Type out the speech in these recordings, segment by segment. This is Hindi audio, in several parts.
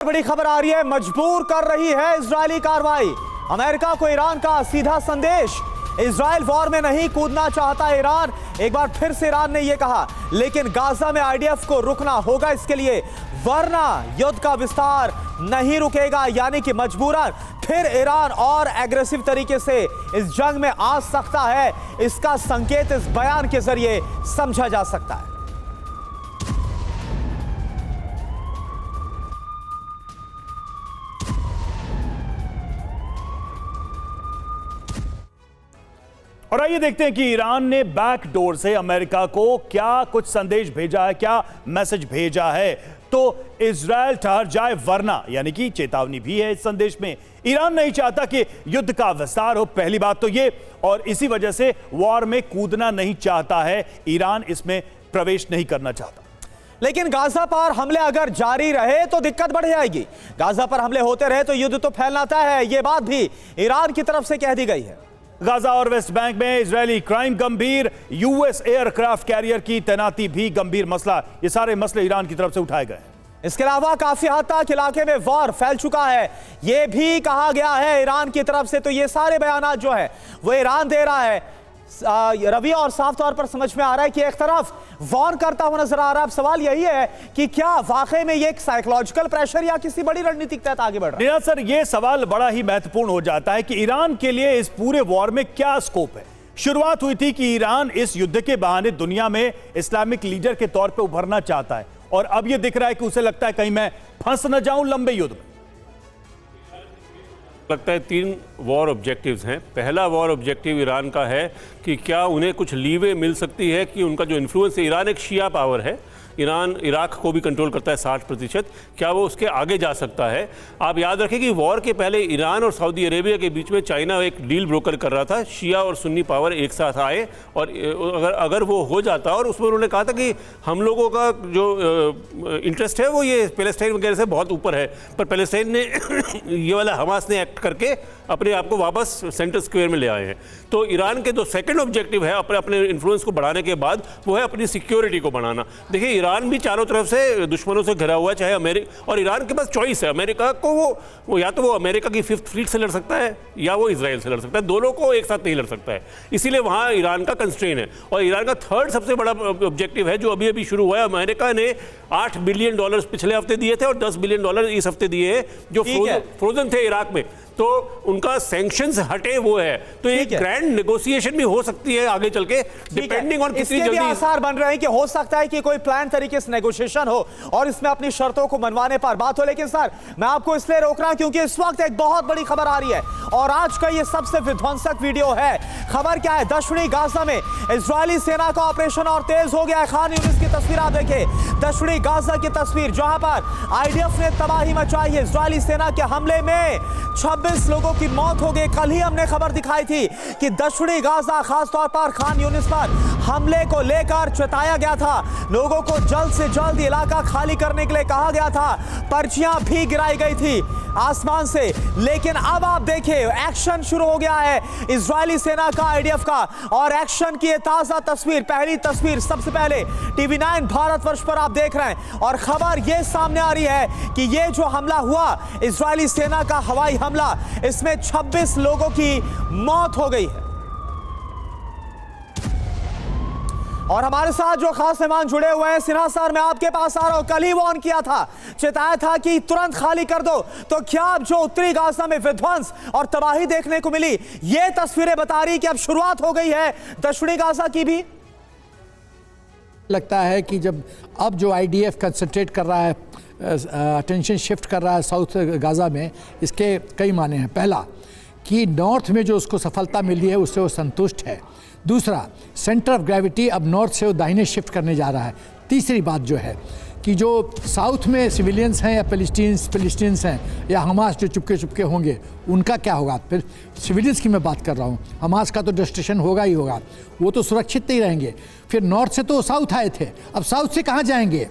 बड़ी खबर आ रही है, मजबूर कर रही है इजरायली कार्रवाई। अमेरिका को ईरान का सीधा संदेश, इजराइल वॉर में नहीं कूदना चाहता ईरान। एक बार फिर से ईरान ने यह कहा, लेकिन गाजा में आईडीएफ को रुकना होगा इसके लिए, वरना युद्ध का विस्तार नहीं रुकेगा। यानी कि मजबूरन फिर ईरान और एग्रेसिव तरीके से इस जंग में आ सकता है। इसका संकेत इस बयान के जरिए समझा जा सकता है। और आइए देखते हैं कि ईरान ने बैकडोर से अमेरिका को क्या कुछ संदेश भेजा है, क्या मैसेज भेजा है। तो इजराइल ठहर जाए वरना, यानी कि चेतावनी भी है इस संदेश में। ईरान नहीं चाहता कि युद्ध का विस्तार हो, पहली बात तो ये, और इसी वजह से वॉर में कूदना नहीं चाहता है ईरान, इसमें प्रवेश नहीं करना चाहता। लेकिन गाजा पर हमले अगर जारी रहे तो दिक्कत बढ़ जाएगी। गाजा पर हमले होते रहे तो युद्ध तो फैलना है, यह बात भी ईरान की तरफ से कह दी गई है। गाजा और वेस्ट बैंक में इजरायली क्राइम गंभीर, यूएस एयरक्राफ्ट कैरियर की तैनाती भी गंभीर मसला। ये सारे मसले ईरान की तरफ से उठाए गए हैं। इसके अलावा काफी हद तक इलाके में वॉर फैल चुका है, यह भी कहा गया है ईरान की तरफ से। तो ये सारे बयान जो है वो ईरान दे रहा है रवि, और साफ तौर पर समझ में आ रहा है कि एक तरफ वॉर करता हुआ नजर आ रहा है। अब सवाल यही है कि क्या वाकई में ये एक साइकोलॉजिकल प्रेशर या किसी बड़ी रणनीति के तहत आगे बढ़ रहा है? सर, ये सवाल बड़ा ही महत्वपूर्ण हो जाता है कि ईरान के लिए इस पूरे वॉर में क्या स्कोप है। शुरुआत हुई थी कि ईरान इस युद्ध के बहाने दुनिया में इस्लामिक लीडर के तौर पर उभरना चाहता है, और अब यह दिख रहा है कि उसे लगता है कहीं मैं फंस न जाऊं लंबे युद्ध में। लगता है 3 वॉर ऑब्जेक्टिव्स हैं। पहला वॉर ऑब्जेक्टिव ईरान का है कि क्या उन्हें कुछ लीवे मिल सकती है कि उनका जो इन्फ्लुएंस है, ईरान एक शिया पावर है, ईरान इराक को भी कंट्रोल करता है 60%, क्या वो उसके आगे जा सकता है। आप याद रखें कि वॉर के पहले ईरान और सऊदी अरेबिया के बीच में चाइना एक डील ब्रोकर कर रहा था, शिया और सुन्नी पावर एक साथ आए, और अगर वो हो जाता, और उसमें उन्होंने कहा था कि हम लोगों का जो इंटरेस्ट है वो ये पैलेस्टाइन वगैरह से बहुत ऊपर है, पर पैलेस्टाइन ने ये वाला हमास ने एक्ट करके अपने आप को वापस सेंटर स्क्वायर में ले आए हैं। तो ईरान के जो सेकंड ऑब्जेक्टिव है अपने इन्फ्लुएंस को बढ़ाने के बाद, वो है अपनी सिक्योरिटी को बढ़ाना। देखिए, ईरान भी चारों तरफ से दुश्मनों से घिरा हुआ है, चाहे अमेरिका, और ईरान के पास चॉइस है। अमेरिका को वो या तो वो अमेरिका की 5th फ्लीट से लड़ सकता है, या वो इजराइल से लड़ सकता है, दोनों को एक साथ नहीं लड़ सकता है। इसीलिए वहाँ ईरान का कंस्ट्रेन है। और ईरान का थर्ड सबसे बड़ा ऑब्जेक्टिव है जो अभी अभी शुरू हुआ है। अमेरिका ने $8 बिलियन पिछले हफ्ते दिए थे और $10 बिलियन इस हफ्ते दिए हैं, जो फ्रोजन थे इराक में। तो उनका सैंक्शंस हटे वो है, तो एक ग्रैंड नेगोशिएशन भी हो सकती है आगे चल के, डिपेंडिंग ऑन कितनी जल्दी। आसार बन रहे हैं कि हो सकता है कि कोई प्लान तरीके से नेगोशिएशन हो और इसमें अपनी शर्तों को मनवाने पर बात हो। लेकिन सर, मैं आपको इसलिए रोक रहा हूं क्योंकि इस वक्त एक बहुत बड़ी खबर आ रही है, और आज का ये सबसे विध्वंसक वीडियो है। खबर क्या है? दक्षिणी गाजा में इजरायली सेना का ऑपरेशन और तेज हो गया है। खान यूनिस की तस्वीर आप देखें, दक्षिणी गाजा की तस्वीर, जहां पर आईडीएफ ने तबाही मचाई है। इजरायली सेना के हमले में 26 लोगों की मौत हो गई। कल ही हमने खबर दिखाई थी कि दक्षिणी गाजा, खासतौर पर खान यूनिस पर हमले को लेकर चेताया गया था, लोगों को जल्द से जल्द इलाका खाली करने के लिए कहा गया था, पर्चियां भी गिराई गई थी आसमान से। लेकिन अब आप देखिए, एक्शन शुरू हो गया है इजरायली सेना का, आईडीएफ का, और एक्शन की ताजा तस्वीर, पहली तस्वीर सबसे पहले TV9 भारतवर्ष पर आप देख रहे हैं। और खबर यह सामने आ रही है कि यह जो हमला हुआ, इजरायली सेना का हवाई हमला, इसमें 26 लोगों की मौत हो गई है। और हमारे साथ जो खास मेहमान जुड़े हुए हैं, सिन्हा सर, मैं आपके पास आ रहा हूं। कल ही वार्न किया था, चेताया था कि तुरंत खाली कर दो, तो क्या अब जो उत्तरी गाजा में विध्वंस और तबाही देखने को मिली, ये तस्वीरें बता रही कि अब शुरुआत हो गई है दक्षिणी गाजा की भी? लगता है कि जब अब जो आईडीएफ कंसंट्रेट कर रहा है, अटेंशन शिफ्ट कर रहा है साउथ गाजा में, इसके कई माने हैं। पहला कि नॉर्थ में जो उसको सफलता मिली है उससे वो संतुष्ट है। दूसरा, सेंटर ऑफ ग्रेविटी अब नॉर्थ से वो दाहिने शिफ्ट करने जा रहा है। तीसरी बात जो है कि जो साउथ में सिविलियंस हैं या पैलेस्टीनियंस हैं या हमास जो चुपके चुपके होंगे, उनका क्या होगा? फिर सिविलियंस की मैं बात कर रहा हूँ, हमास का तो डिस्ट्रक्शन होगा ही होगा, वो तो सुरक्षित नहीं रहेंगे। फिर नॉर्थ से तो साउथ आए थे, अब साउथ से कहाँ जाएंगे?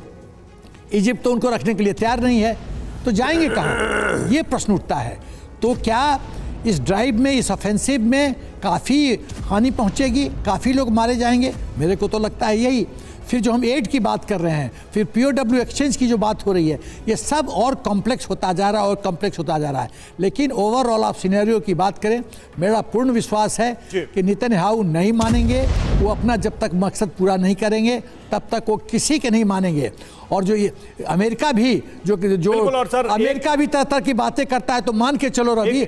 इजिप्ट तो उनको रखने के लिए तैयार नहीं है, तो जाएंगे कहाँ? ये प्रश्न उठता है। तो क्या इस ड्राइव में, इस ऑफेंसिव में काफ़ी हानि पहुंचेगी, काफ़ी लोग मारे जाएंगे? मेरे को तो लगता है यही। फिर जो हम एड की बात कर रहे हैं, फिर POW एक्सचेंज की जो बात हो रही है, ये सब और कॉम्प्लेक्स होता जा रहा है और कॉम्प्लेक्स होता जा रहा है। लेकिन ओवरऑल आप सिनेरियो की बात करें, मेरा पूर्ण विश्वास है कि नेतन्याहू नहीं मानेंगे। वो अपना जब तक मकसद पूरा नहीं करेंगे तब तक वो किसी के नहीं मानेंगे। और जो ये अमेरिका भी जो और सर, अमेरिका भी तरह तरह की बातें करता है, तो मान के चलो रवि,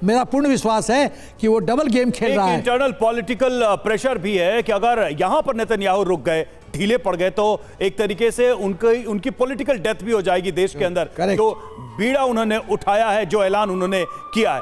मेरा पूर्ण विश्वास है कि वो डबल गेम खेल रहा है। इंटरनल पॉलिटिकल प्रेशर भी है कि अगर यहां पर नेतन्याहू रुक गए, ढीले पड़ गए, तो एक तरीके से उनकी पॉलिटिकल डेथ भी हो जाएगी देश के अंदर। जो बीड़ा उन्होंने उठाया है, जो ऐलान उन्होंने किया है।